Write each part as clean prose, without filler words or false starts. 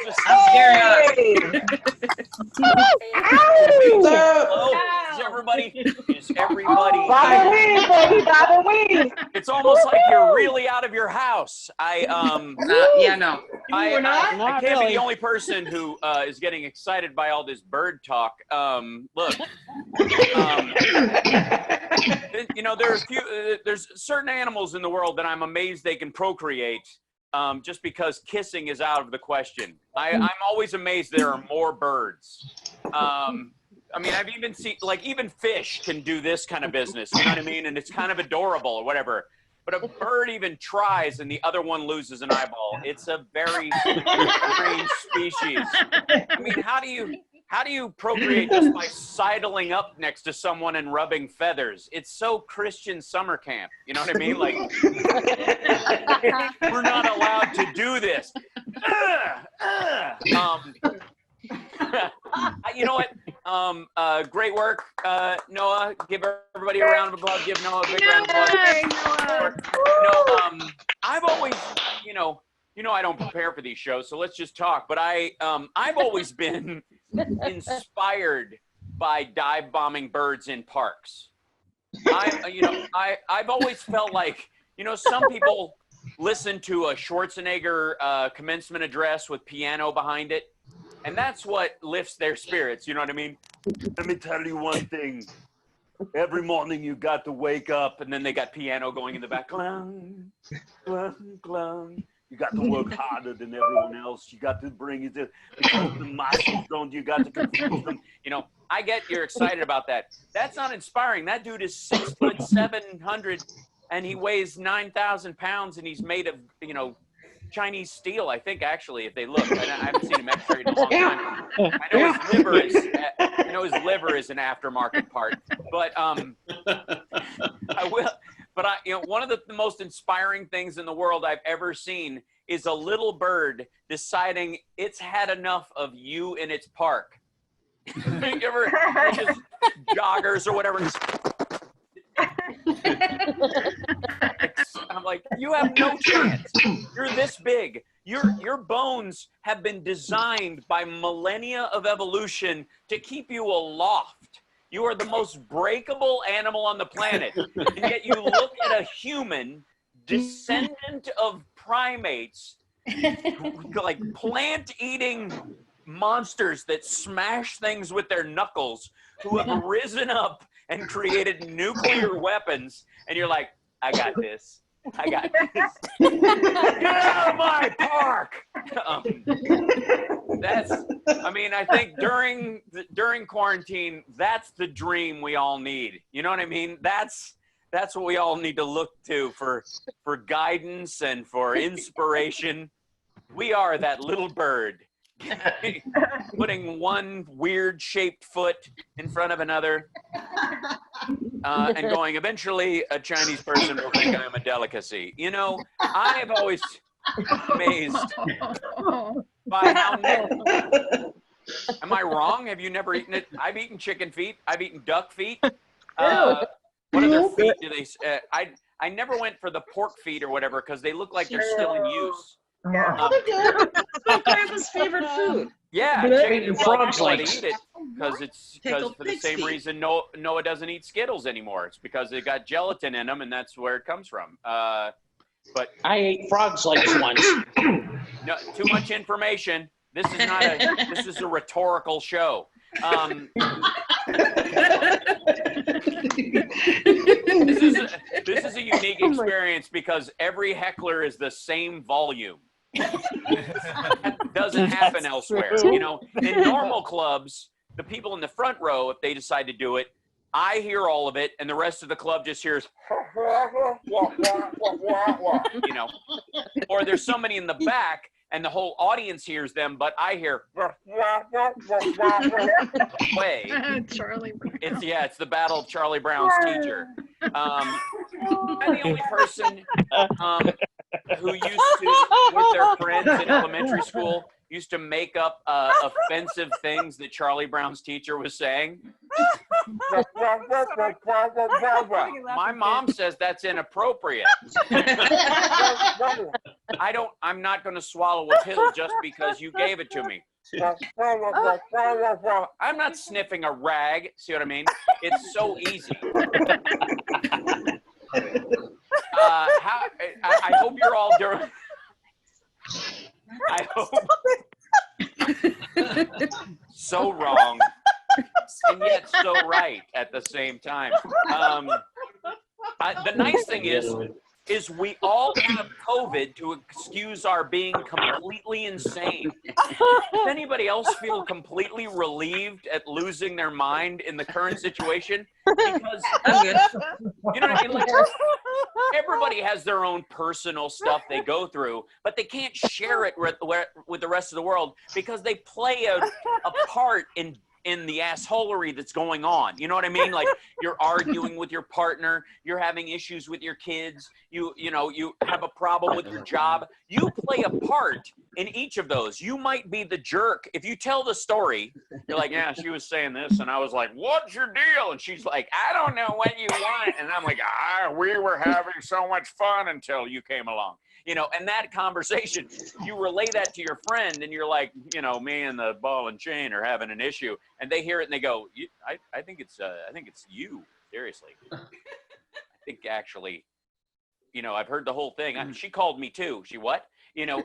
Is everybody? Is everybody? It's almost like you're really out of your house. Yeah, no. I can't really. be the only person who is getting excited by all this bird talk. Look, you know, there's certain animals in the world that I'm amazed they can procreate. Just because kissing is out of the question. I'm always amazed there are more birds. I mean, I've even seen, like, even fish can do this kind of business, you know what I mean? And it's kind of adorable or whatever. But a bird even tries and the other one loses an eyeball. It's a very strange species. I mean, how do you procreate just by sidling up next to someone and rubbing feathers? It's so Christian summer camp, you know what I mean? Like, we're not allowed to do this. You know what? Great work, Noah. Give everybody a round of applause. Give Noah a big round of applause. I've always, you know, I don't prepare for these shows, so let's just talk. But I've always been inspired by dive bombing birds in parks. I've always felt like, you know, some people listen to a Schwarzenegger commencement address with piano behind it. And that's what lifts their spirits, you know what I mean? Let me tell you one thing. Every morning you got to wake up, and then they got piano going in the back. Clang, clang, clang. You got to work harder than everyone else. You got to bring it to, because the muscles don't, you got to confuse them. You know, I get you're excited about that. That's not inspiring. That dude is 6'7", and he weighs 9,000 pounds, and he's made of, you know, Chinese steel, I think, actually, if they look. I haven't seen him x-rayed in a long time. I know his liver is an aftermarket part, but you know, one of the most inspiring things in the world I've ever seen is a little bird deciding it's had enough of you in its park. You ever just joggers or whatever? I'm like, you have no chance. You're this big. Your bones have been designed by millennia of evolution to keep you aloft. You are the most breakable animal on the planet. And yet you look at a human, descendant of primates, like plant-eating monsters that smash things with their knuckles, who have risen up and created nuclear weapons, and you're like, I got this. I got this. Get out of my park! I mean, I think during quarantine, that's the dream we all need. You know what I mean? That's what we all need to look to for guidance and for inspiration. We are that little bird. Putting one weird shaped foot in front of another and going, eventually a Chinese person will think I'm a delicacy. You know, I have always amazed by how am I wrong? Have you never eaten it? I've eaten chicken feet. I've eaten duck feet. What other feet do they I never went for the pork feet or whatever because they look like they're still in use. Oh, they're good. It's my grandpa's favorite food. Yeah, chicken frogs like to eat it because for the same reason Noah doesn't eat Skittles anymore. It's because they got gelatin in them, and that's where it comes from. But I ate frogs legs once. No, too much information. This is not a. This is a rhetorical show. This is a unique experience because every heckler is the same volume. That doesn't happen elsewhere. You know, in normal clubs, the people in the front row, if they decide to do it, I hear all of it, and the rest of the club just hears, you know, or there's somebody in the back, and the whole audience hears them, but I hear way. Charlie Brown. It's the battle of Charlie Brown's teacher. I'm the only person who used to, with their friends in elementary school, used to make up offensive things that Charlie Brown's teacher was saying. My mom says that's inappropriate. I'm not going to swallow a pill just because you gave it to me. I'm not sniffing a rag. See what I mean? It's so easy. I hope you're all doing. I hope. So wrong, and yet so right at the same time. The nice thing is we all have COVID to excuse our being completely insane. Does anybody else feel completely relieved at losing their mind in the current situation? Because, you know what I mean? Like, everybody has their own personal stuff they go through, but they can't share it with the rest of the world because they play a part in the assholery that's going on. You know what I mean? Like, you're arguing with your partner, you're having issues with your kids, you have a problem with your job. You play a part in each of those. You might be the jerk. If you tell the story, you're like, yeah, she was saying this, and I was like, what's your deal? And she's like, I don't know what you want. And I'm like, we were having so much fun until you came along. And that conversation, you relay that to your friend, and you're like, me and the ball and chain are having an issue, and they hear it and they go, I think it's you. Seriously, I think actually, I've heard the whole thing. She called me too. She what?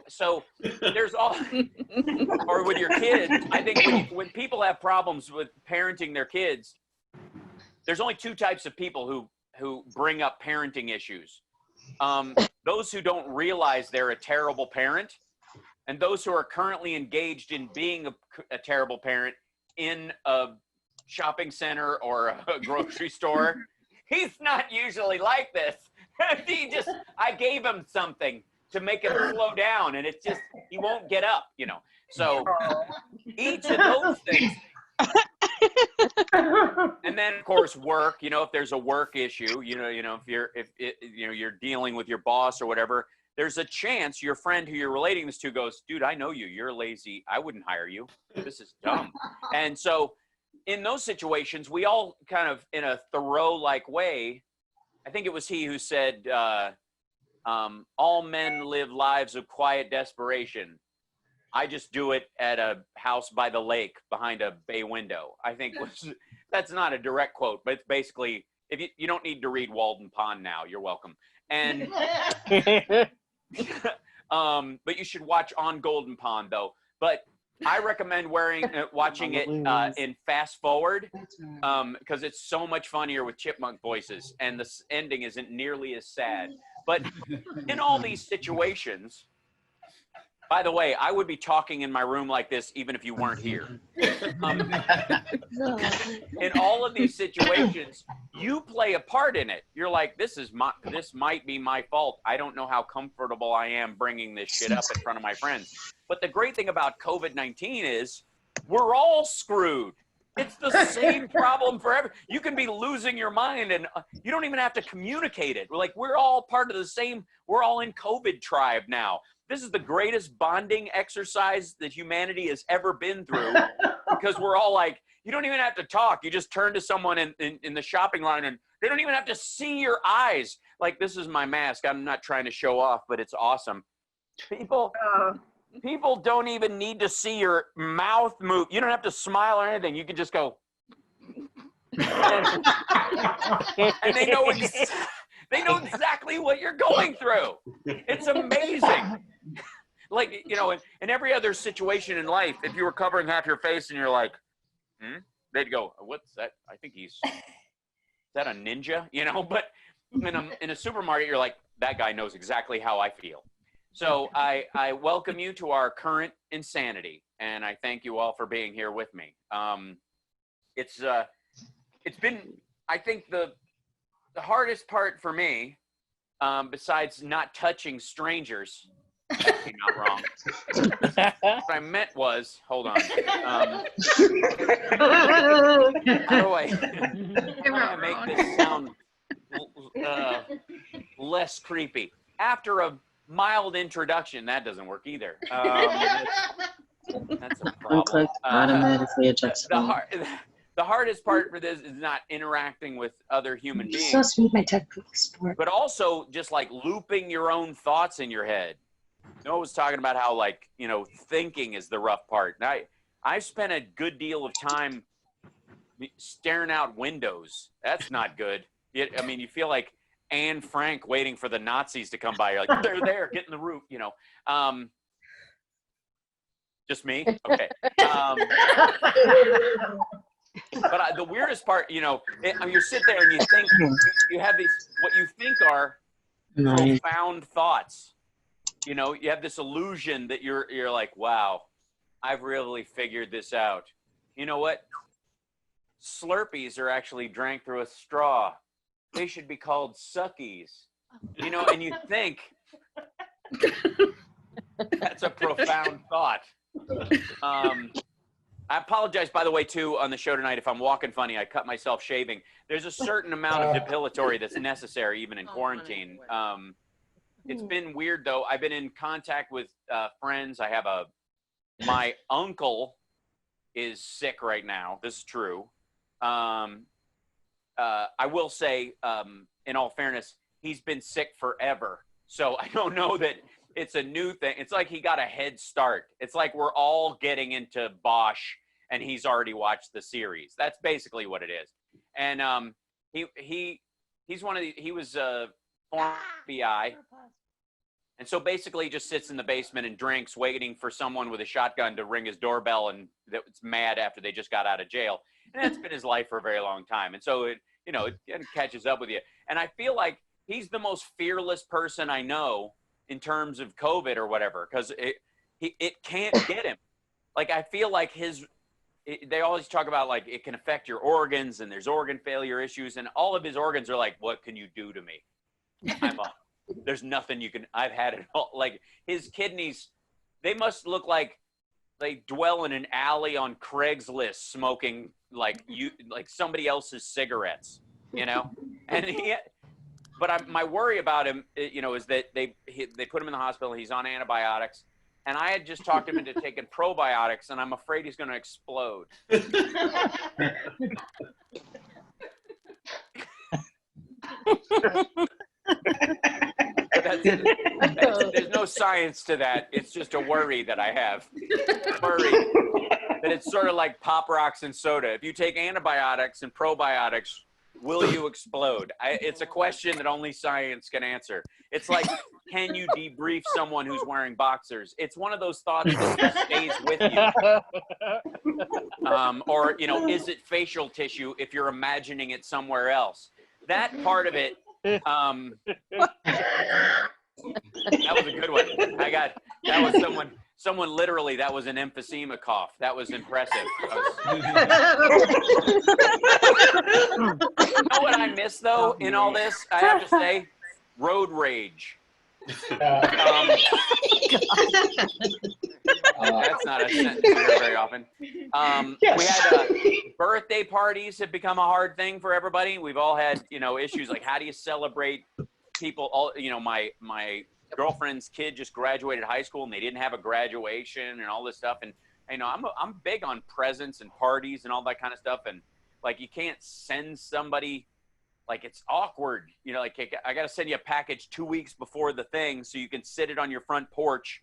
So there's all, or with your kids. I think when people have problems with parenting their kids, there's only two types of people who bring up parenting issues. Those who don't realize they're a terrible parent, and those who are currently engaged in being a terrible parent in a shopping center or a grocery store. He's not usually like this. I gave him something to make him slow down, and it's just, he won't get up, So each of those things. And then of course work, if there's a work issue, if you're dealing with your boss or whatever, there's a chance your friend who you're relating this to goes, dude, I know you, you're lazy, I wouldn't hire you, this is dumb. And so in those situations, we all kind of, in a Thoreau-like way, I think it was he who said, all men live lives of quiet desperation. I just do it at a house by the lake behind a bay window. I think that's not a direct quote, but it's basically, if you don't need to read Walden Pond now, you're welcome. And but you should watch On Golden Pond though. But I recommend watching it in fast forward because it's so much funnier with chipmunk voices, and the ending isn't nearly as sad. But in all these situations. By the way, I would be talking in my room like this even if you weren't here. In all of these situations, you play a part in it. You're like, this might be my fault. I don't know how comfortable I am bringing this shit up in front of my friends. But the great thing about COVID-19 is we're all screwed. It's the same problem for everyone. You can be losing your mind and you don't even have to communicate it. We're all part of the same, we're all in COVID tribe now. This is the greatest bonding exercise that humanity has ever been through because we're all like, you don't even have to talk. You just turn to someone in the shopping line and they don't even have to see your eyes. Like, this is my mask. I'm not trying to show off, but it's awesome. People don't even need to see your mouth move. You don't have to smile or anything. You can just go. And they know they know exactly what you're going through. It's amazing. Like, in every other situation in life, if you were covering half your face and you're like, they'd go, what's that? I think is that a ninja? But in a supermarket, you're like, that guy knows exactly how I feel. So I welcome you to our current insanity, and I thank you all for being here with me. It's been, I think, the hardest part for me, besides not touching strangers, actually not wrong. What I meant was, hold on. How do I make this sound less creepy? After a mild introduction, that doesn't work either. That's a problem. Automatically adjust. The hardest part for this is not interacting with other human beings, So sweet, my textbook sport. but also just like looping your own thoughts in your head. Noah was talking about how, like, thinking is the rough part. And I spent a good deal of time staring out windows. That's not good. I mean, you feel like Anne Frank waiting for the Nazis to come by. You're like, they're there, get in the roof, Just me? Okay. But the weirdest part, you're sitting there and you think, you have these, what you think are profound thoughts. You have this illusion that you're like, wow, I've really figured this out. You know what? Slurpees are actually drank through a straw. They should be called suckies. And you think that's a profound thought. I apologize, by the way, too, on the show tonight if I'm walking funny. I cut myself shaving. There's a certain amount of depilatory that's necessary even in quarantine. It's been weird, though. I've been in contact with friends. I have my uncle is sick right now. This is true. I will say, in all fairness, he's been sick forever. So I don't know that it's a new thing. It's like he got a head start. It's like we're all getting into Bosch and he's already watched the series. That's basically what it is. And he's one of the, he was a former FBI. And so basically he just sits in the basement and drinks, waiting for someone with a shotgun to ring his doorbell, and that's mad after they just got out of jail. And that's been his life for a very long time. And so it catches up with you. And I feel like he's the most fearless person I know in terms of COVID or whatever, because it can't get him. Like, I feel like they always talk about, like, it can affect your organs and there's organ failure issues, and all of his organs are like, what can you do to me? There's nothing you can, I've had it all. Like, his kidneys, they must look like they dwell in an alley on Craigslist smoking like somebody else's cigarettes, and but my worry about him, is that they put him in the hospital. He's on antibiotics, and I had just talked him into taking probiotics, and I'm afraid he's going to explode. There's no science to that. It's just a worry that I have. Worry that it's sort of like Pop Rocks and soda. If you take antibiotics and probiotics, will you explode? It's a question that only science can answer. It's like, can you debrief someone who's wearing boxers? It's one of those thoughts that just stays with you. Or, is it facial tissue if you're imagining it somewhere else? That part of it, that was a good one. That was someone literally, that was an emphysema cough. That was impressive. You know what I miss, though, in all this? I have to say, road rage. That's not a sentence you hear very often. Yes. We had birthday parties have become a hard thing for everybody. We've all had, issues like, how do you celebrate people? My girlfriend's kid just graduated high school and they didn't have a graduation and all this stuff. And I'm big on presents and parties and all that kind of stuff. And like, you can't send somebody, like, it's awkward, like, I got to send you a package 2 weeks before the thing so you can sit it on your front porch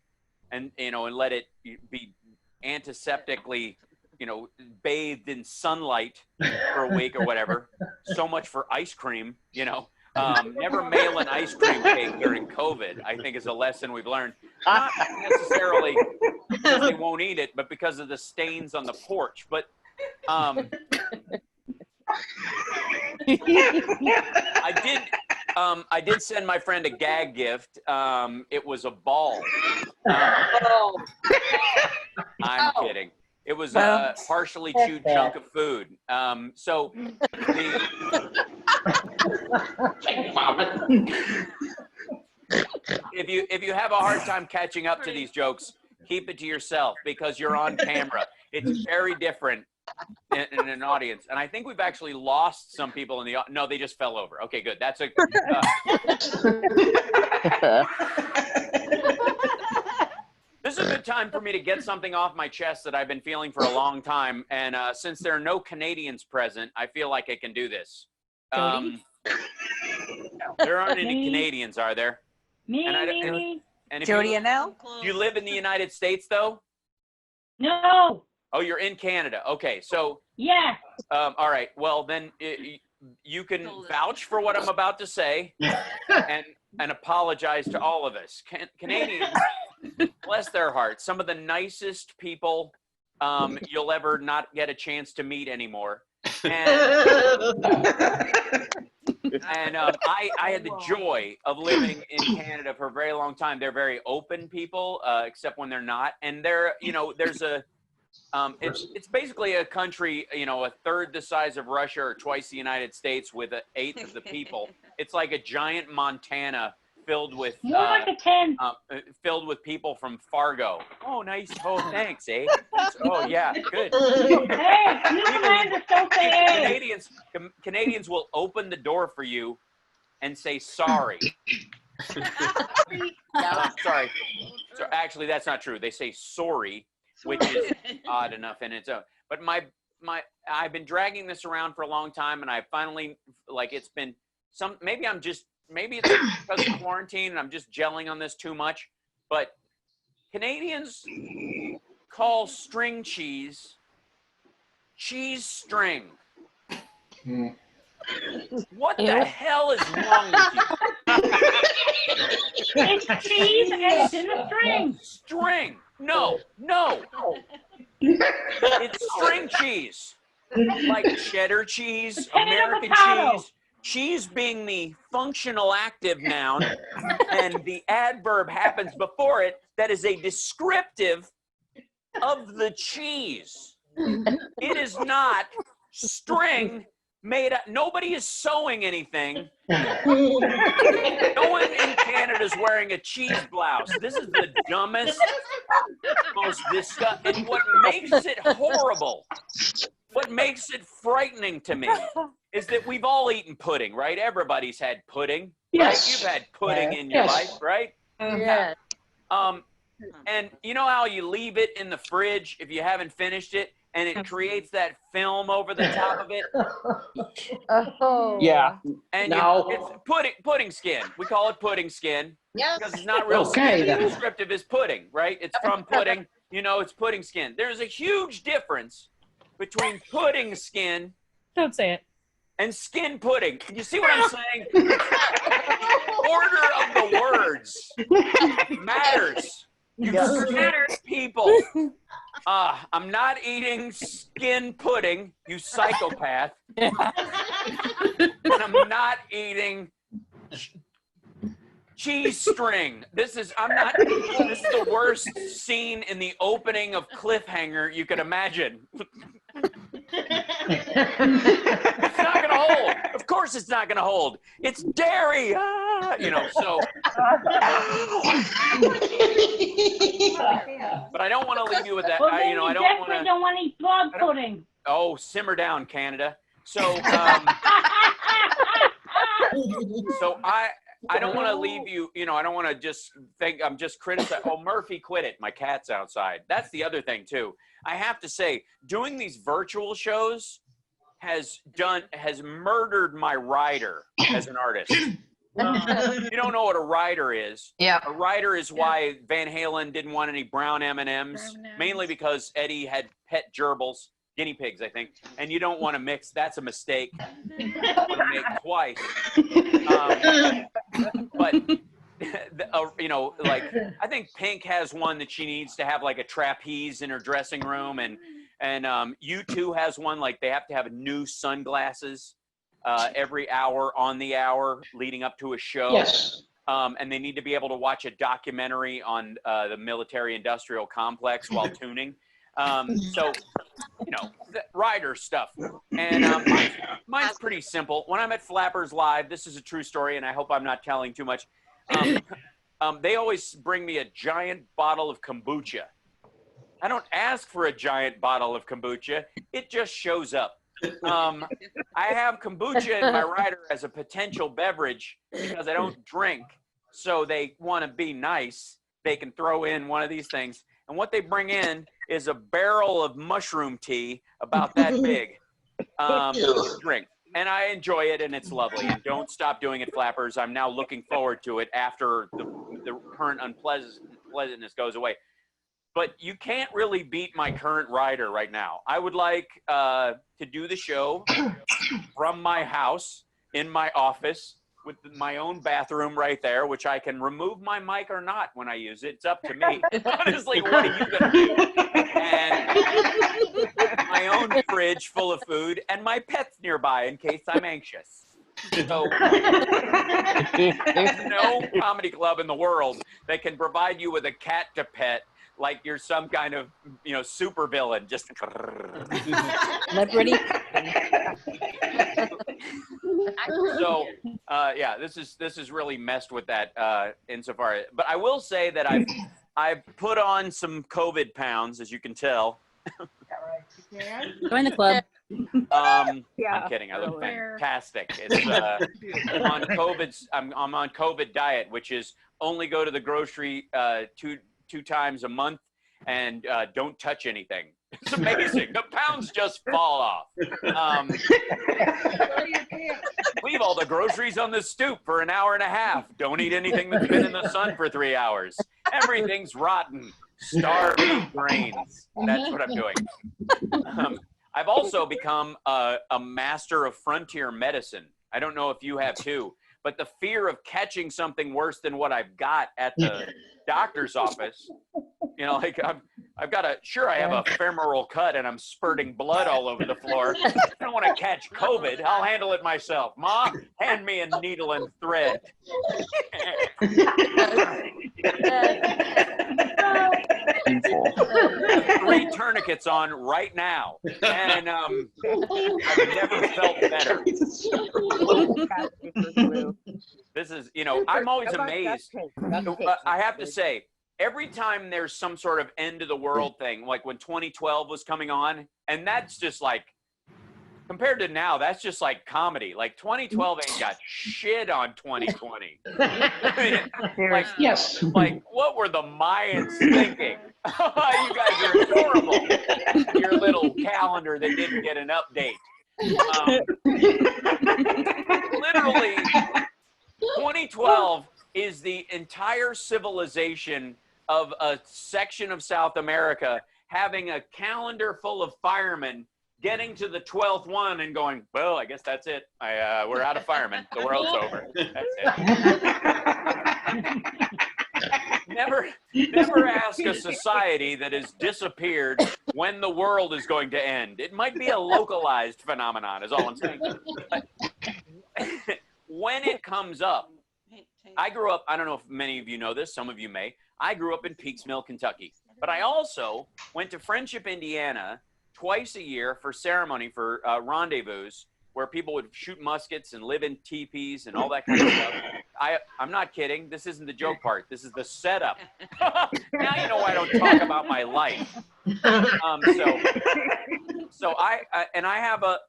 and, and let it be antiseptically, bathed in sunlight for a week or whatever. So much for ice cream, never mail an ice cream cake during COVID, I think, is a lesson we've learned. Not necessarily because they won't eat it, but because of the stains on the porch. But I did send my friend a gag gift. It was a ball. I'm kidding. It was a partially chewed chunk of food. So if you have a hard time catching up to these jokes, keep it to yourself because you're on camera. It's very different in an audience. And I think we've actually lost some people in the no, they just fell over. Okay, good. That's a this is a good time for me to get something off my chest that I've been feeling for a long time. And since there are no Canadians present, I feel like I can do this. There aren't any Canadians, are there? Me. And if Jody you, and Elle? do you live in the United States, though? No. Oh, you're in Canada. Okay, so, Yes. all right. Well, then you can vouch for what I'm about to say and apologize to all of us. Canadians, bless their hearts, some of the nicest people you'll ever not get a chance to meet anymore. And I had the joy of living in Canada for a very long time. They're very open people, except when they're not. And they're, there's a, it's basically a country, a third the size of Russia or twice the United States with an eighth of the people. It's like a giant Montana filled with More like a 10. filled with people from Fargo. Oh, nice. Oh, thanks, eh? Oh, yeah, good. Hey, Newfoundlanders don't say hey. Canadians will open the door for you and say sorry. Sorry. So actually, that's not true. They say sorry, which is odd enough in its own. But I've been dragging this around for a long time, and I finally, it's been maybe it's because of quarantine and I'm just gelling on this too much, but Canadians call string cheese string. What the hell is wrong with you? It's cheese and it's in a string. String. No. It's string cheese. Like cheddar cheese, American cheese. Cheese being the functional active noun, and the adverb happens before it, that is a descriptive of the cheese. It is not string made up. Nobody is sewing anything. No one in Canada is wearing a cheese blouse. This is the dumbest, most disgusting. And what makes it horrible, what makes it frightening to me, is that we've all eaten pudding, right? Everybody's had pudding. Yes. Right? You've had pudding in your life, right? Yeah. And you know how you leave it in the fridge if you haven't finished it, and it creates that film over the top of it? Oh. Yeah. And No. it's pudding skin. We call it pudding skin Yes. because it's not real Okay, skin. then. The descriptive is pudding, right? It's from pudding. It's pudding skin. There's a huge difference between pudding skin Don't say it. and skin pudding. You see what I'm saying? Order of the words matters. You smart people. I'm not eating skin pudding, you psychopath. And I'm not eating cheese string. This is the worst scene in the opening of Cliffhanger you could imagine. It's not gonna hold. Of course it's not gonna hold. It's dairy. So. But I don't want to leave you with that. Well, I then don't you want definitely to. don't want to eat dog pudding. Oh, simmer down, Canada. So, so I don't want to leave you. I don't want to just think I'm just criticizing. Oh, Murphy quit it. My cat's outside. That's the other thing too. I have to say, doing these virtual shows has murdered my rider as an artist. You don't know what a rider is. Yeah. A rider is why Van Halen didn't want any brown M&Ms, mainly because Eddie had pet gerbils, guinea pigs, I think, and you don't want to mix. That's a mistake. You want to make twice. But I think Pink has one that she needs to have like a trapeze in her dressing room, and U2 has one like they have to have new sunglasses every hour on the hour leading up to a show. Yes. And they need to be able to watch a documentary on the military-industrial complex while tuning. So, the rider stuff. And mine's pretty simple. When I'm at Flappers Live, this is a true story, and I hope I'm not telling too much. They always bring me a giant bottle of kombucha. I don't ask for a giant bottle of kombucha. It just shows up. I have kombucha in my rider as a potential beverage because I don't drink. So they want to be nice. They can throw in one of these things. And what they bring in is a barrel of mushroom tea about that big drink. And I enjoy it, and it's lovely. And don't stop doing it, Flappers. I'm now looking forward to it after the current unpleasantness goes away. But you can't really beat my current rider right now. I would like to do the show from my house in my office with my own bathroom right there, which I can remove my mic or not when I use it. It's up to me. Honestly, what are you going to do? And my own fridge full of food and my pets nearby in case I'm anxious. So there's no comedy club in the world that can provide you with a cat to pet like you're some kind of, super villain. Just Celebrity. so, yeah, this is really messed with that insofar. But I will say that I've put on some COVID pounds, as you can tell. Join the club. I'm kidding. I look fantastic. It's I'm on COVID diet, which is only go to the grocery two times a month and don't touch anything. It's amazing. The pounds just fall off. Leave all the groceries on the stoop for an hour and a half. Don't eat anything that's been in the sun for 3 hours. Everything's rotten. Starving brains. That's what I'm doing. I've also become a master of frontier medicine. I don't know if you have too, but the fear of catching something worse than what I've got at the doctor's office, like I've got I have a femoral cut and I'm spurting blood all over the floor. I don't want to catch COVID. I'll handle it myself. Ma, hand me a needle and thread. 3 tourniquets on right now, and I've never felt better. This is, I'm always amazed. I have to say, every time there's some sort of end of the world thing, like when 2012 was coming on, and that's just like, compared to now, that's just like comedy. Like 2012 ain't got shit on 2020. Yes. Like, what were the Mayans thinking? You guys are adorable. Your little calendar that didn't get an update. Literally, 2012 is the entire civilization of a section of South America having a calendar full of firemen getting to the 12th one and going, well, I guess that's it. We're out of firemen. The world's over. That's it. Never ask a society that has disappeared when the world is going to end. It might be a localized phenomenon, is all I'm saying. But when it comes up, I grew up, I don't know if many of you know this, some of you may. I grew up in Peeks Mill, Kentucky. But I also went to Friendship, Indiana, twice a year for ceremony for rendezvous where people would shoot muskets and live in teepees and all that kind of stuff. I'm not kidding. This isn't the joke part. This is the setup. Now you know why I don't talk about my life.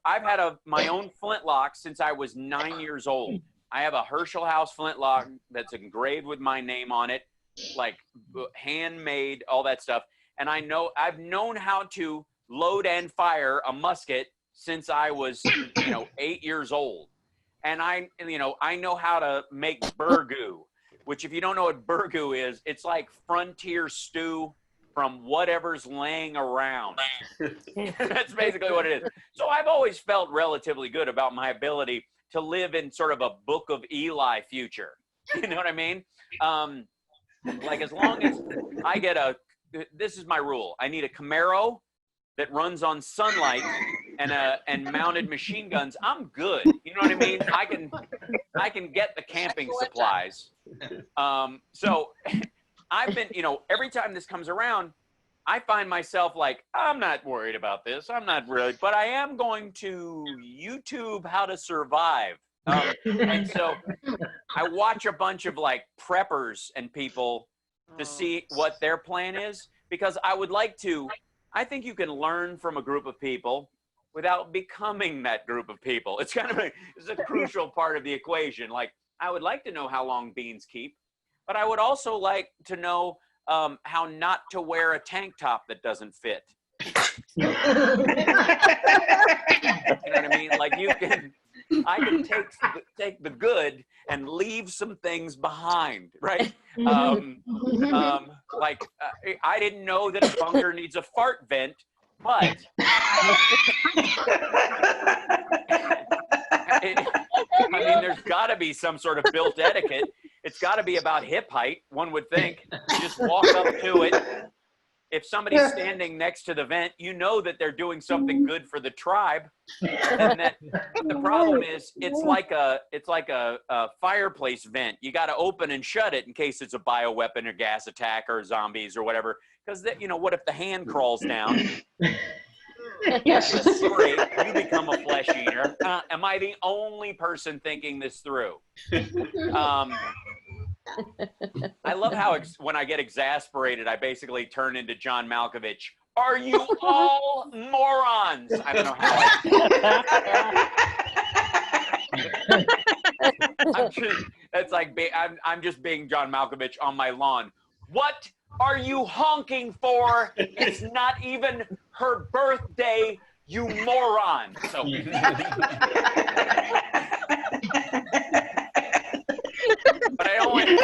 I've had my own flintlock since I was 9 years old. I have a Herschel House flintlock that's engraved with my name on it, like handmade, all that stuff. And I've known how to load and fire a musket since I was, 8 years old. And I know how to make burgoo, which if you don't know what burgoo is, it's like frontier stew from whatever's laying around. That's basically what it is. So I've always felt relatively good about my ability to live in sort of a Book of Eli future. You know what I mean? Like as long as I get this is my rule. I need a Camaro that runs on sunlight and mounted machine guns. I'm good. You know what I mean? I can get the camping supplies. So I've been, every time this comes around, I find myself like, I'm not worried about this. I'm not really, but I am going to YouTube how to survive. And so I watch a bunch of like preppers and people to see what their plan is, because I think you can learn from a group of people without becoming that group of people. It's kind of it's a crucial part of the equation. Like, I would like to know how long beans keep, but I would also like to know how not to wear a tank top that doesn't fit. You know what I mean? Like I can take the good and and leave some things behind, right? Like, I didn't know that a bunker needs a fart vent, but I mean, there's got to be some sort of built etiquette. It's got to be about hip height, one would think. You just walk up to it. If somebody's standing next to the vent, you know that they're doing something good for the tribe. And that the problem is, it's like a fireplace vent. You got to open and shut it in case it's a bioweapon or gas attack or zombies or whatever. Because what if the hand crawls down? Yes. You become a flesh eater. Am I the only person thinking this through? I love how when I get exasperated, I basically turn into John Malkovich. Are you all morons? I don't know how I'm just being John Malkovich on my lawn. What are you honking for? It's not even her birthday, you moron. So but I want to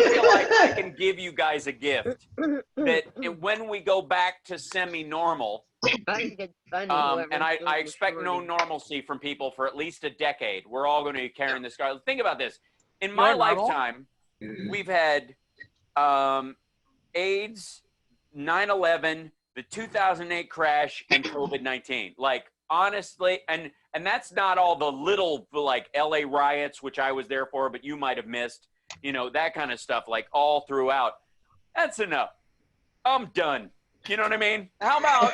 feel like I can give you guys a gift that when we go back to semi-normal, and I expect no normalcy from people for at least a decade. We're all going to be carrying this guy. Think about this. In my lifetime, we've had AIDS, 9/11, the 2008 crash, and COVID-19. Like, honestly, and that's not all the little, like, LA riots, which I was there for, but you might have missed, that kind of stuff, like, all throughout. That's enough. I'm done. You know what I mean? How about,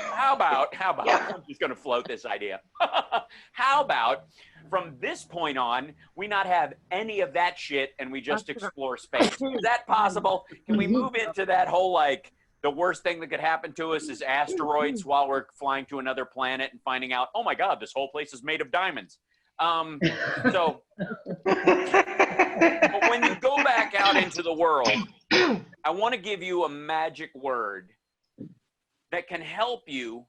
I'm just going to float this idea. How about from this point on, we not have any of that shit and we just explore space? Is that possible? Can we move into that whole, like, the worst thing that could happen to us is asteroids while we're flying to another planet and finding out, oh my God, this whole place is made of diamonds. But when you go back out into the world, I want to give you a magic word that can help you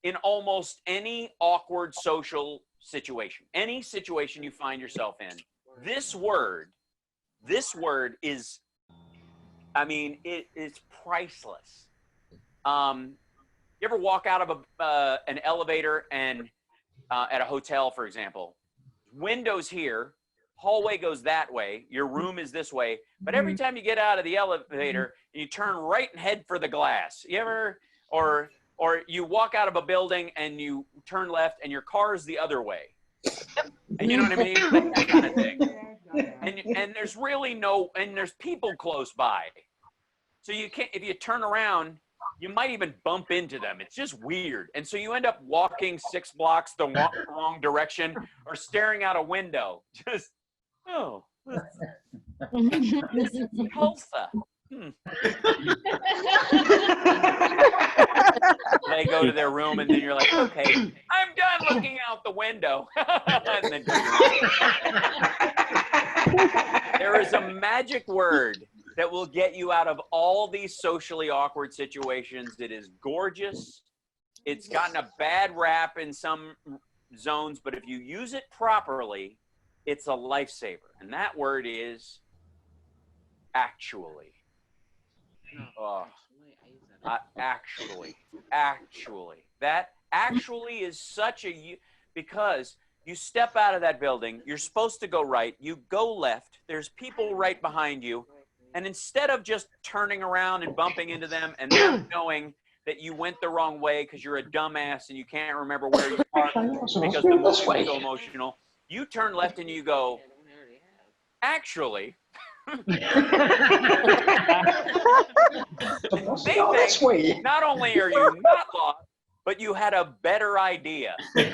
in almost any awkward social situation, any situation you find yourself in. This word is, I mean, it's priceless. You ever walk out of an elevator and at a hotel, for example, windows here, hallway goes that way, your room is this way, but every time you get out of the elevator, you turn right and head for the glass. You ever, or you walk out of a building and you turn left and your car is the other way. And you know what I mean? That kind of thing. And there's really and there's people close by. So you can't, if you turn around, you might even bump into them. It's just weird. And so you end up walking 6 blocks the wrong direction or staring out a window. Just, this is Tulsa. They go to their room and then you're like, okay, I'm done looking out the window. And then there is a magic word that will get you out of all these socially awkward situations. It is gorgeous. It's gotten a bad rap in some zones, but if you use it properly, it's a lifesaver. And that word is actually. Actually. That actually is such a, because you step out of that building, you're supposed to go right, you go left, there's people right behind you, and instead of just turning around and bumping into them and them knowing that you went the wrong way because you're a dumbass and you can't remember where you are because the movie was so emotional, you turn left and you go, actually, they think not only are you not lost, but you had a better idea. They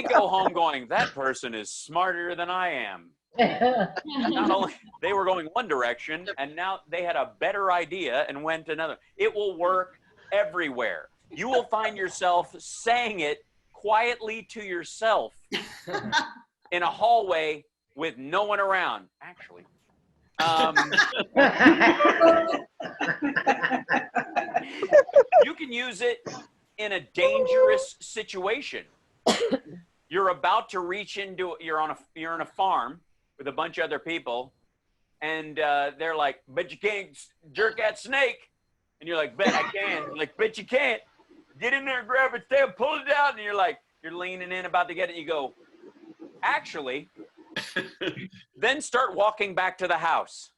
go home going, that person is smarter than I am. Not only they were going one direction, and now they had a better idea and went another. It will work everywhere. You will find yourself saying it quietly to yourself in a hallway with no one around, actually. You can use it in a dangerous situation. you're about to reach into, you're in a farm with a bunch of other people, and they're like, "Bet you can't jerk that snake," and you're like, "Bet I can." Like, "Bet you can't. Get in there, grab its tail, pull it out," and you're like, you're leaning in, about to get it. You go, "Actually," then start walking back to the house.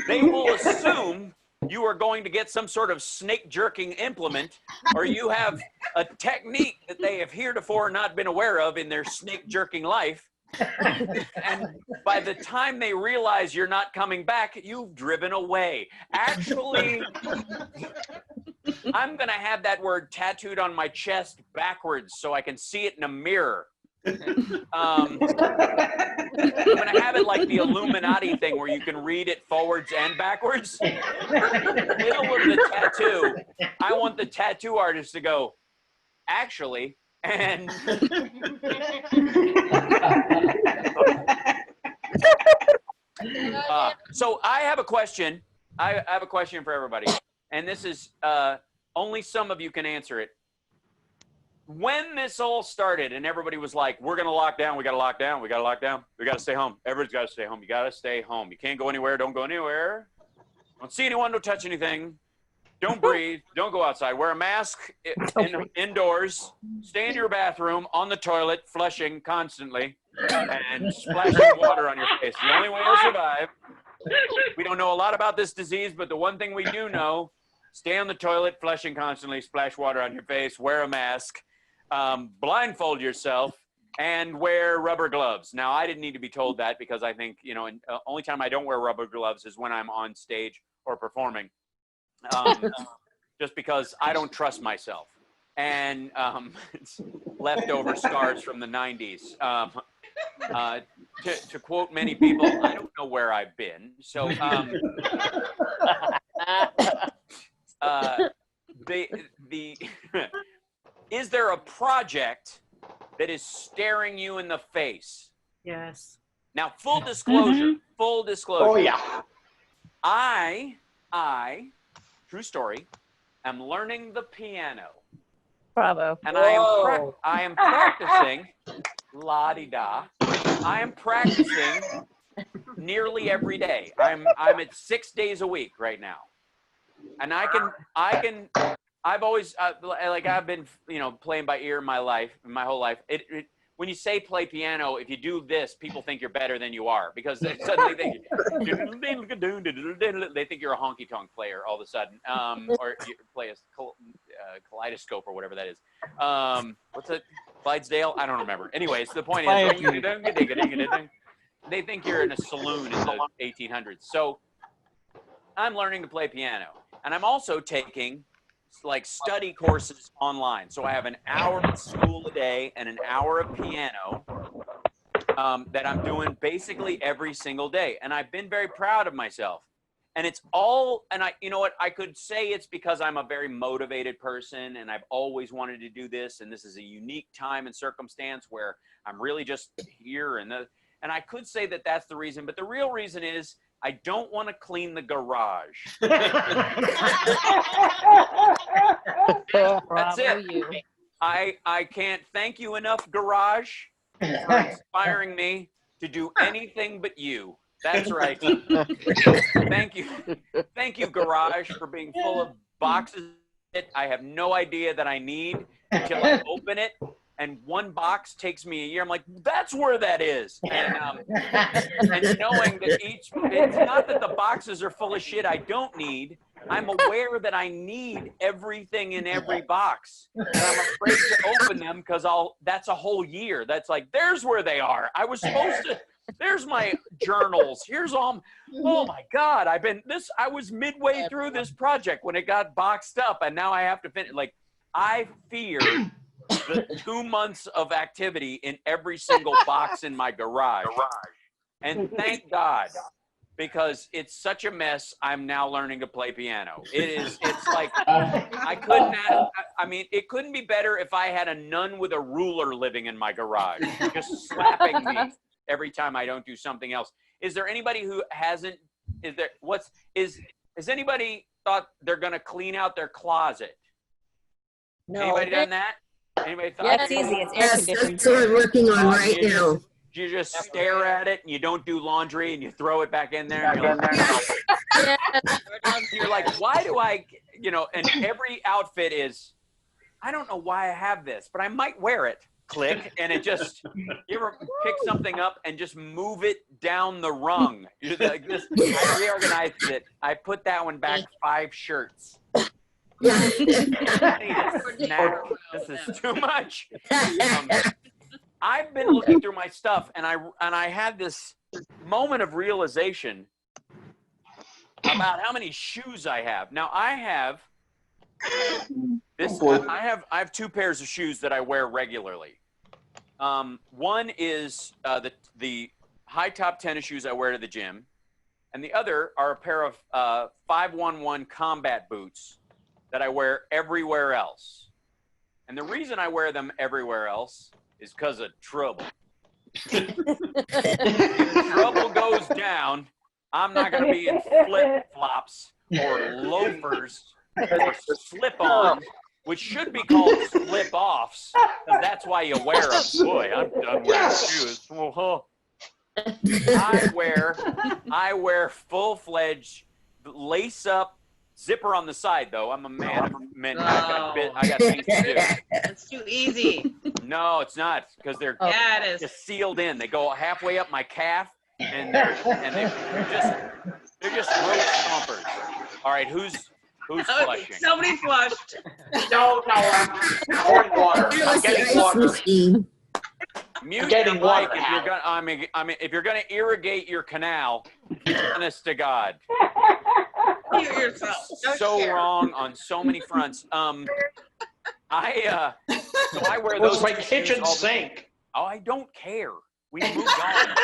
They will assume you are going to get some sort of snake jerking implement, or you have a technique that they have heretofore not been aware of in their snake jerking life. And by the time they realize you're not coming back, you've driven away. Actually, I'm going to have that word tattooed on my chest backwards so I can see it in a mirror. I'm going to have it like the Illuminati thing where you can read it forwards and backwards. Middle of the tattoo, I want the tattoo artist to go, "Actually," and so I have a question. I have a question for everybody, and this is only some of you can answer it. When this all started and everybody was like, "We're going to lock down, we got to lock down, we got to lock down, we got to stay home. Everybody's got to stay home. You got to stay home. You can't go anywhere. Don't go anywhere. Don't see anyone. Don't touch anything. Don't breathe. Don't go outside. Wear a mask indoors. Stay in your bathroom, on the toilet, flushing constantly, and splashing water on your face. The only way to survive." We don't know a lot about this disease, but the one thing we do know, stay on the toilet, flushing constantly, splash water on your face, wear a mask, blindfold yourself, and wear rubber gloves. Now, I didn't need to be told that because I think, only time I don't wear rubber gloves is when I'm on stage or performing, just because I don't trust myself. And it's leftover scars from the 90s. To quote many people, I don't know where I've been. So is there a project that is staring you in the face? Yes. Now, full disclosure, full disclosure. Oh, yeah. I, true story, am learning the piano. Bravo. And I am practicing, la-di-da, I am practicing nearly every day. I'm at 6 days a week right now. And I've always, I've been, playing by ear my whole life. When you say play piano, if you do this, people think you're better than you are, because they suddenly think you're a honky-tonk player all of a sudden, or you play a kaleidoscope or whatever that is. What's it? Clydesdale? I don't remember. Anyways, the point is, they think you're in a saloon in the 1800s. So I'm learning to play piano, and I'm also taking study courses online. So I have an hour of school a day and an hour of piano that I'm doing basically every single day. And I've been very proud of myself. And it's all, and I could say it's because I'm a very motivated person and I've always wanted to do this. And this is a unique time and circumstance where I'm really just here. And I could say that that's the reason, but the real reason is I don't want to clean the garage. That's it. I can't thank you enough, garage, for inspiring me to do anything but you. That's right. Thank you. Thank you, garage, for being full of boxes that I have no idea that I need until I open it. And one box takes me a year. I'm like, that's where that is. And knowing that it's not that the boxes are full of shit I don't need. I'm aware that I need everything in every box. And I'm afraid to open them because that's a whole year. That's like, there's where they are. I was supposed to, there's my journals. Here's all, oh my God, I was midway through this project when it got boxed up and now I have to finish. Like, I fear the 2 months of activity in every single box in my garage. And thank God, because it's such a mess, I'm now learning to play piano. It's like, it couldn't be better if I had a nun with a ruler living in my garage, just slapping me every time I don't do something else. Is there anybody who hasn't, has anybody thought they're gonna clean out their closet? No. Anybody done that? Anybody thought? Yeah, it's easy. It's air Yes, conditioned. that's what I'm working on right you now. You just stare at it and you don't do laundry and you throw it back in there. And you're, like, Yeah. you're like, why do I, and every outfit is, I don't know why I have this, but I might wear it. Click. And it just, you ever pick something up and just move it down the rung? You're like this, I reorganized it. I put that one back 5 shirts. Yeah. I need a snack. This is too much. I've been looking through my stuff, and I had this moment of realization about how many shoes I have. Now I have this. I have 2 pairs of shoes that I wear regularly. One is the high top tennis shoes I wear to the gym, and the other are a pair of 511 combat boots that I wear everywhere else. And the reason I wear them everywhere else is because of trouble. If trouble goes down, I'm not going to be in flip-flops or loafers or slip-ons, which should be called slip-offs, because that's why you wear them. Boy, I'm done wearing shoes. I wear full-fledged lace-up, zipper on the side, though. I'm a man of men. I got things to do. It's too easy. No, it's not, because they're Yeah, it is. just sealed in. They go halfway up my calf, and they're just road stompers. All right, who's flushing? Somebody flushed. No, I'm pouring water. I'm getting water. Mute getting your water, mic if you're gonna. I mean, if you're gonna irrigate your canal, honest to God. Mute yourself. Don't So share. wrong on so many fronts. So I wear It was those my 2 shoes kitchen all the- sink. Oh, I don't care. We moved on.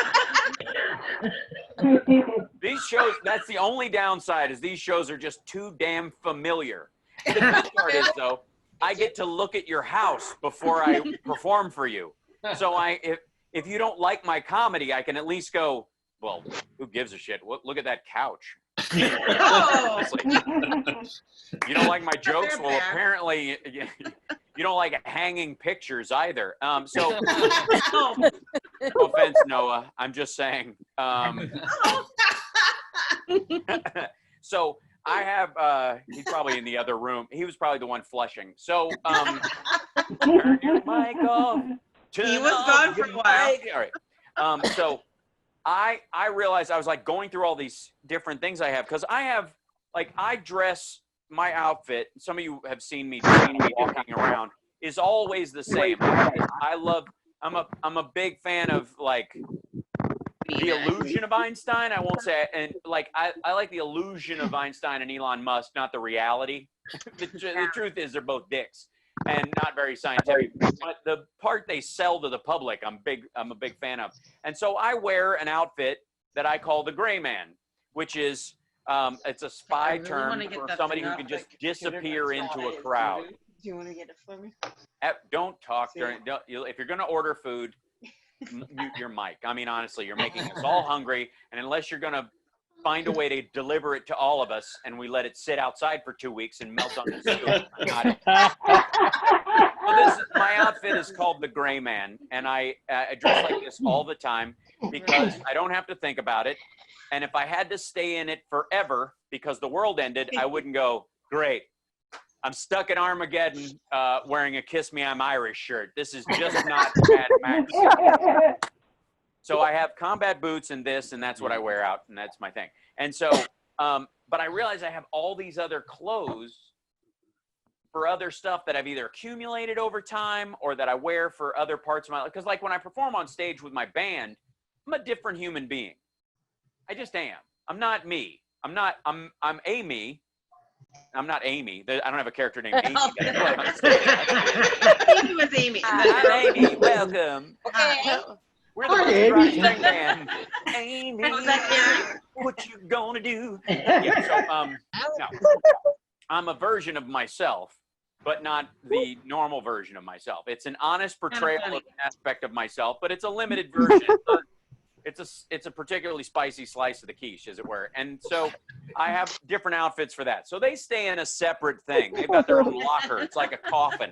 These shows, that's the only downside, is these shows are just too damn familiar. The good part is, though, I get to look at your house before I perform for you. So if you don't like my comedy, I can at least go, well, who gives a shit? Look at that couch. Oh. You don't like my jokes? They're Well, bad. apparently you don't like hanging pictures either. So Oh. no offense, Noah. I'm just saying. So I have, he's probably in the other room. He was probably the one flushing. So turn your mic off. He was gone for a while. All right. So I realized I was like going through all these different things I have, because I dress my outfit. Some of you have seen me walking around, is always the same. I'm a big fan of like the illusion of Einstein. I won't say, and like I like the illusion of Einstein and Elon Musk, not the reality. The truth is they're both dicks and not very scientific. But the part they sell to the public, I'm a big fan of. And so I wear an outfit that I call the Gray Man, which is it's a spy really term wanna get for that somebody thing who out, can just like, disappear into a crowd. Do you want to get it for me? Don't talk during. If you're going to order food, mute your mic. I mean, honestly, you're making us all hungry, and unless you're going to find a way to deliver it to all of us, and we let it sit outside for 2 weeks and melt on the stove. My outfit is called the Gray Man, and I dress like this all the time because I don't have to think about it. And if I had to stay in it forever because the world ended, I wouldn't go, great, I'm stuck in Armageddon wearing a Kiss Me I'm Irish shirt. This is just not Mad Max. So I have combat boots and this, and that's what I wear out, and that's my thing. And so, but I realize I have all these other clothes for other stuff that I've either accumulated over time or that I wear for other parts of my life. Because like when I perform on stage with my band, I'm a different human being. I just am. I'm not me. I'm Amy. I'm not Amy. I don't have a character named Amy. Amy was Amy. I'm Amy. Welcome. Okay. We're the Buster Rock String Band. Amy, Was that Karen? what you gonna do? Yeah, so, no. I'm a version of myself, but not the normal version of myself. It's an honest portrayal of an aspect of myself, but it's a limited version. It's a particularly spicy slice of the quiche, as it were. And so I have different outfits for that. So they stay in a separate thing. They've got their own locker. It's like a coffin.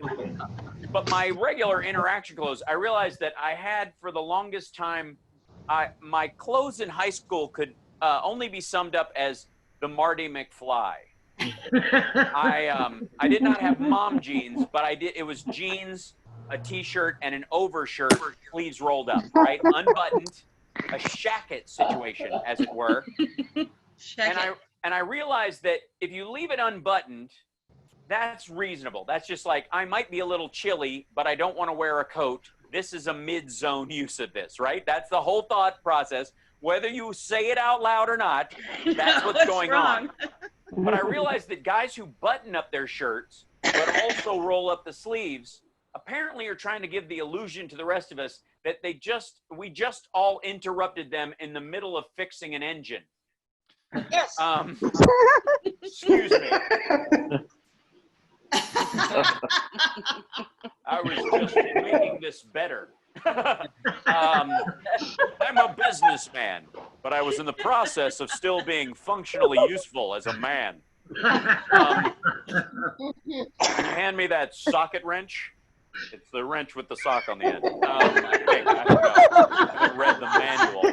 But my regular interaction clothes, I realized that I had for the longest time, my clothes in high school could only be summed up as the Marty McFly. I did not have mom jeans, but I did. It was jeans, a t-shirt, and an overshirt, sleeves rolled up, right, unbuttoned, a shacket situation, as it were. And I realized that if you leave it unbuttoned, that's reasonable. That's just like, I might be a little chilly, but I don't want to wear a coat. This is a mid-zone use of this, right? That's the whole thought process. Whether you say it out loud or not, that's what's going on. But I realized that guys who button up their shirts, but also roll up the sleeves, apparently are trying to give the illusion to the rest of us that we just all interrupted them in the middle of fixing an engine. Yes. Excuse me. I was just making this better. I'm a businessman, but I was in the process of still being functionally useful as a man. Can you hand me that socket wrench? It's the wrench with the sock on the end. I haven't read the manual.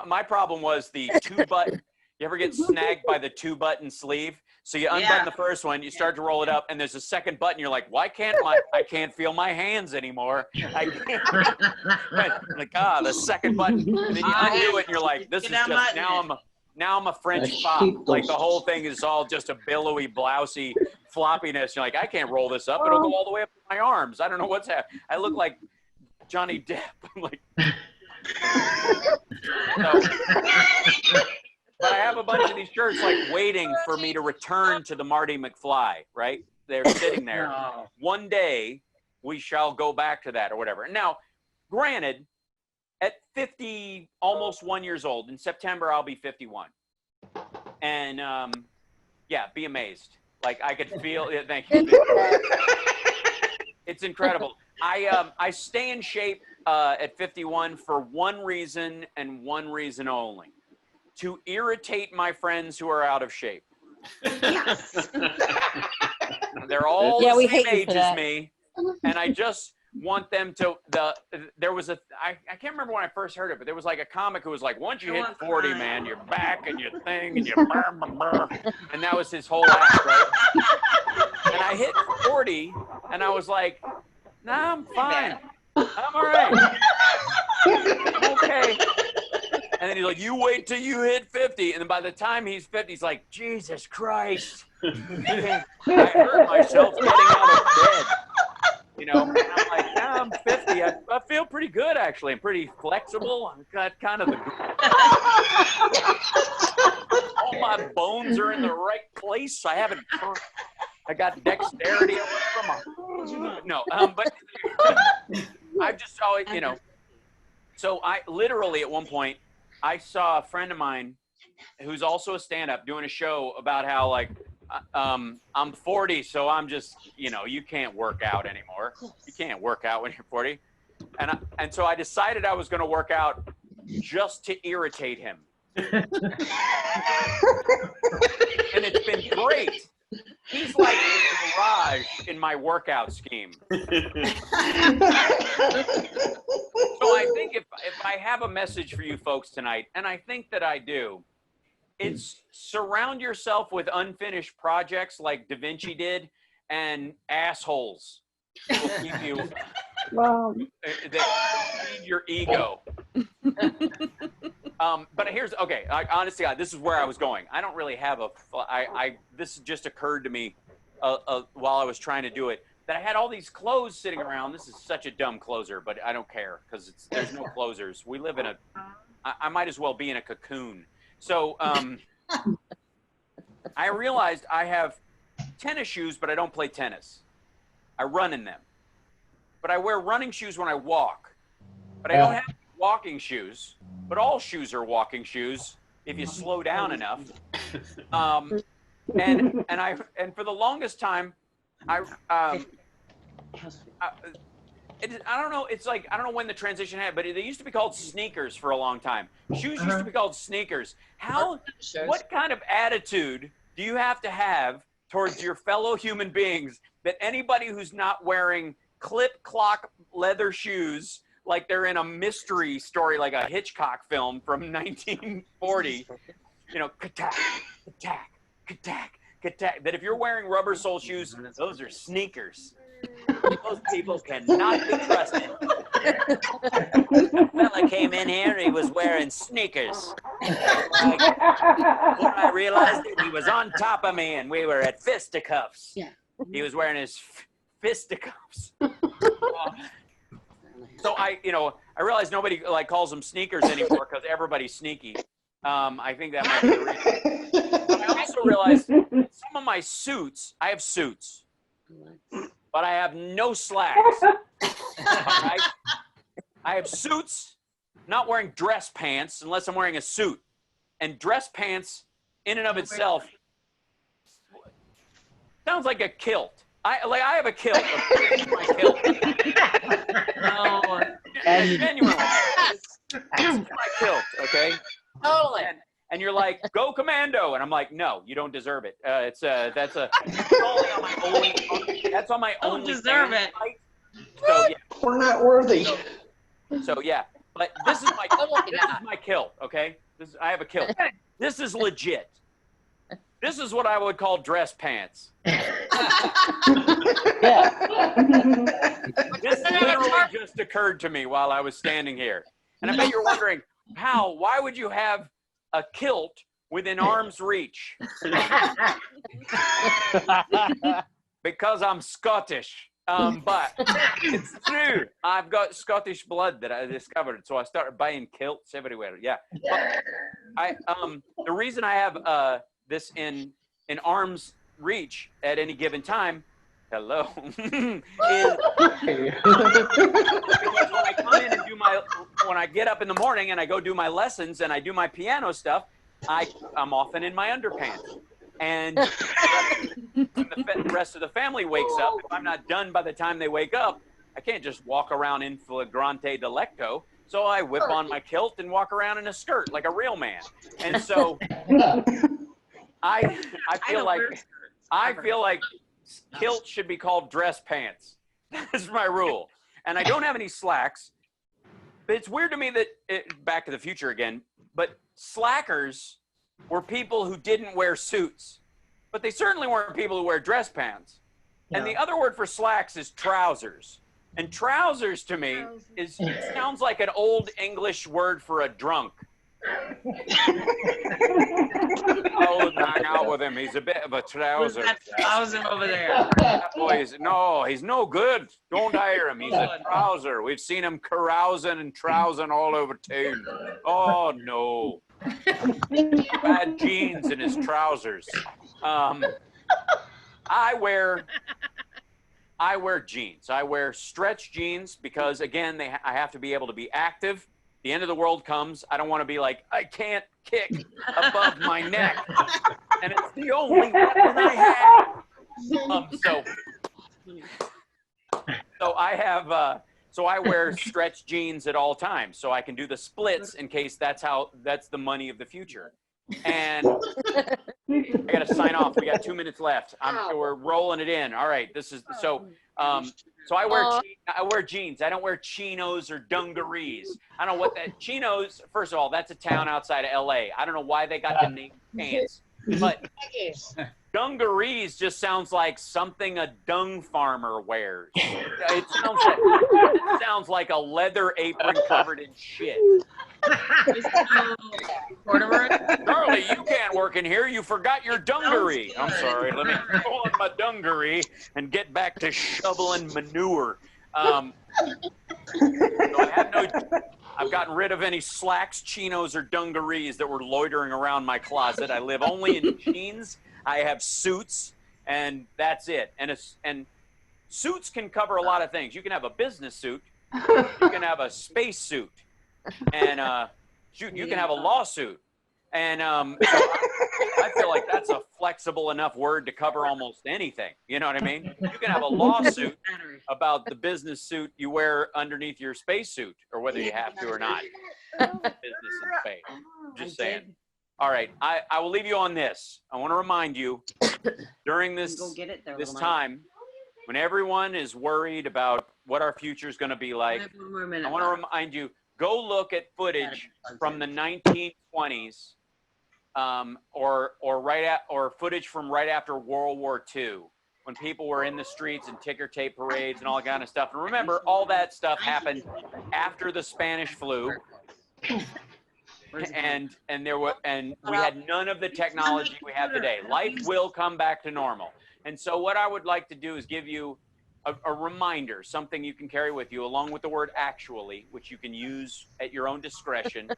My problem was the two-button. You ever get snagged by the two-button sleeve? So you unbutton the first one, you start to roll it up, and there's a second button. You're like, why can't I can't feel my hands anymore? I can't. Like, the second button. And then you undo it, and you're like, this is just, now I'm a French fop. Like, the whole thing is all just a billowy, blousy floppiness. You're like, I can't roll this up. It'll go all the way up to my arms. I don't know what's happening. I look like Johnny Depp. I'm like... But I have a bunch of these shirts like waiting for me to return to the Marty McFly, right? They're sitting there. One day we shall go back to that or whatever. Now, granted, at 50, almost 1 years old, in September I'll be 51. And be amazed. Like I could feel it. Thank you. It's incredible. I stay in shape at 51 for one reason and one reason only. To irritate my friends who are out of shape. Yes. They're all the same age as me, and I just want them to. There was I can't remember when I first heard it, but there was like a comic who was like, once you hit 40, man, you're back and your thing and you and that was his whole act, right? And I hit 40, and I was like, nah, I'm fine. I'm all right. Okay. And then he's like, you wait till you hit 50. And then by the time he's 50, he's like, Jesus Christ. I hurt myself getting out of bed. You know, and I'm like, nah, I'm 50. I feel pretty good, actually. I'm pretty flexible. I've got kind of all my bones are in the right place. I got dexterity but I've just always, so I literally at one point, I saw a friend of mine who's also a stand-up doing a show about how like I'm 40, so I'm just, you can't work out anymore. You can't work out when you're 40. And so I decided I was going to work out just to irritate him. And it's been great. He's like the garage in my workout scheme. So I think if I have a message for you folks tonight, and I think that I do, it's surround yourself with unfinished projects like Da Vinci did, and assholes will keep you, that feed your ego. But honestly, this is where I was going. I don't really have this just occurred to me while I was trying to do it, that I had all these clothes sitting around. This is such a dumb closer, but I don't care because there's no closers. We live in I might as well be in a cocoon. So I realized I have tennis shoes, but I don't play tennis. I run in them. But I wear running shoes when I walk. But I don't have walking shoes. But all shoes are walking shoes if you slow down enough. And for the longest time, I don't know. It's like, I don't know when the transition happened, but they used to be called sneakers for a long time. Shoes used to be called sneakers. What kind of attitude do you have to have towards your fellow human beings that anybody who's not wearing clip-clock leather shoes, like they're in a mystery story, like a Hitchcock film from 1940, you know, katak, katak, katak, katak, that if you're wearing rubber sole shoes, those are sneakers. Those people cannot be trusted. The fella came in here and he was wearing sneakers. When I realized it, he was on top of me and we were at fisticuffs. Yeah. He was wearing his fisticuffs. So I realized nobody like calls them sneakers anymore because everybody's sneaky. I think that might be the reason. But I also realized some of my suits, I have suits, but I have no slacks. Right? I have suits, not wearing dress pants unless I'm wearing a suit. And dress pants, in and of itself, sounds like a kilt. I have a kilt. My kilt. No, genuinely, it's my kilt. Okay. Totally. And you're like, go commando, and I'm like, no, you don't deserve it. That's only on my only. That's on my Don't only. deserve it. So yeah. We're not worthy. So yeah, but this is my kilt. Okay, I have a kilt. This is legit. This is what I would call dress pants. This literally just occurred to me while I was standing here. And I bet you're wondering, Hal, why would you have a kilt within arm's reach? Because I'm Scottish. But it's true. I've got Scottish blood that I discovered. So I started buying kilts everywhere. Yeah. But the reason I have this in arm's reach at any given time, hello, is because when I come in and when I get up in the morning and I go do my lessons and I do my piano stuff, I'm often in my underpants. And when the rest of the family wakes up, if I'm not done by the time they wake up, I can't just walk around in flagrante delicto. So I whip on my kilt and walk around in a skirt like a real man. And so I feel like kilt should be called dress pants. That's my rule. And I don't have any slacks. But it's weird to me that Back to the Future again, but slackers were people who didn't wear suits, but they certainly weren't people who wear dress pants. Yeah. And the other word for slacks is trousers. And trousers to me sounds like an old English word for a drunk. I would hang out with him. He's a bit of a trouser. How's him over there? He's no good. Don't hire him. He's a trouser. We've seen him carousing and trousing all over town. Oh no. Bad jeans in his trousers. I wear jeans. I wear stretch jeans because again, I have to be able to be active. The end of the world comes. I don't want to be like, I can't kick above my neck. And it's the only weapon I have. So I wear stretch jeans at all times. So I can do the splits in case that's the money of the future. And I got to sign off. We got 2 minutes left. We're rolling it in. All right. So I wear jeans. I don't wear chinos or dungarees. I don't know what that chinos. First of all, that's a town outside of LA. I don't know why they got the name pants, but dungarees just sounds like something a dung farmer wears. It sounds like a leather apron covered in shit. Charlie, you can't work in here. You forgot your dungaree. I'm sorry. Let me go on my dungaree and get back to shoveling manure. So I've gotten rid of any slacks, chinos, or dungarees that were loitering around my closet. I live only in jeans. I have suits, and that's it. And suits can cover a lot of things. You can have a business suit. You can have a space suit. And you can have a lawsuit. And so I I feel like that's a flexible enough word to cover almost anything. You know what I mean? You can have a lawsuit about the business suit you wear underneath your spacesuit, or whether you have to or not. Business in space. Just saying. All right, I will leave you on this. I want to remind you, during this time, when everyone is worried about what our future is going to be like, I want to remind you, go look at footage from the 1920s, or footage from right after World War II, when people were in the streets and ticker tape parades and all that kind of stuff. And remember, all that stuff happened after the Spanish flu. And we had none of the technology we have today. Life will come back to normal. And so what I would like to do is give you a reminder, something you can carry with you, along with the word actually, which you can use at your own discretion.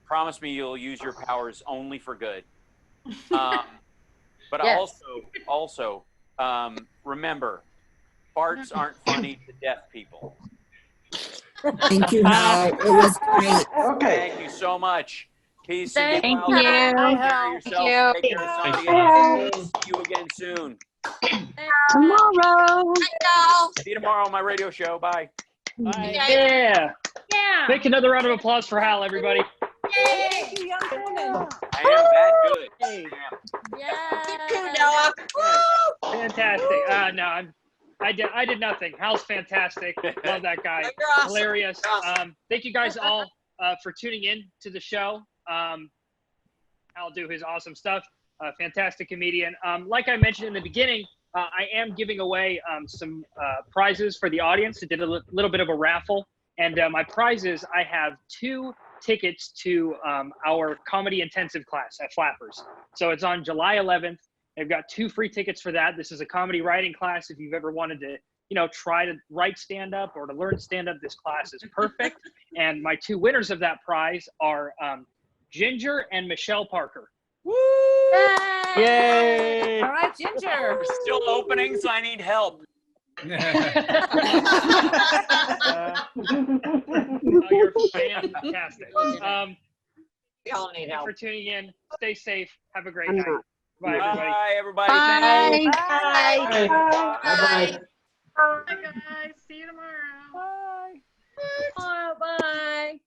Promise me you'll use your powers only for good. But Yes. also remember, farts aren't funny to deaf people. Thank you, Hal. It was great. Okay. Thank you so much. Peace. Thank and get you. well. Take care of yourself. Take care of somebody else. See you again soon. Tomorrow. See you tomorrow on my radio show. Bye. Yeah. Make another round of applause for Hal, everybody. I am that good. Hey. Yeah. Fantastic. No, I did nothing. Hal's fantastic. Love that guy. Hilarious. Thank you guys all for tuning in to the show. Hal do his awesome stuff. Fantastic comedian. Like I mentioned in the beginning, I am giving away some prizes for the audience. I did a little bit of a raffle. And my prizes, I have 2 tickets to our comedy intensive class at Flappers. So it's on July 11th. They've got 2 free tickets for that. This is a comedy writing class. If you've ever wanted to, try to write stand-up or to learn stand-up, this class is perfect. And my 2 winners of that prize are Ginger and Michelle Parker. Woo! Yay! All right, Ginger. We're still opening, so I need help. You're fantastic. We all need Thanks for tuning in. Stay safe. Have a great night. Bye, everybody. Bye, everybody. Bye. Thank you. Bye. Bye-bye. Bye, guys. See you tomorrow. Bye.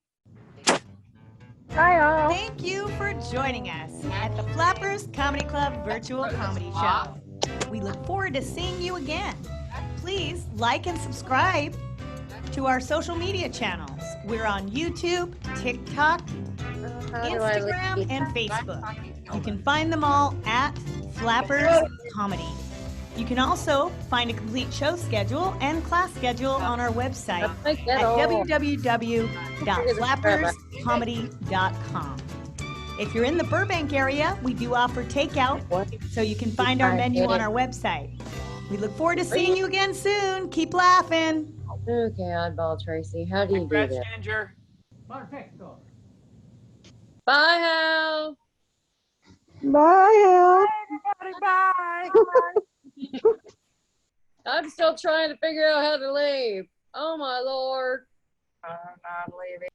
Thank you for joining us at the Flappers Comedy Club Virtual Comedy Show. We look forward to seeing you again. Please like and subscribe to our social media channels. We're on YouTube, TikTok, Instagram, and Facebook. You can find them all at Flappers Comedy. You can also find a complete show schedule and class schedule on our website at www.flapperscomedy.com. If you're in the Burbank area, we do offer takeout, so you can find our menu on our website. We look forward to seeing you again soon. Keep laughing. Okay, oddball Tracy. How do you do Congrats, that? Ginger. Bye, Hal. Bye, Bye. I'm still trying to figure out how to leave. Oh, my Lord. I'm not leaving.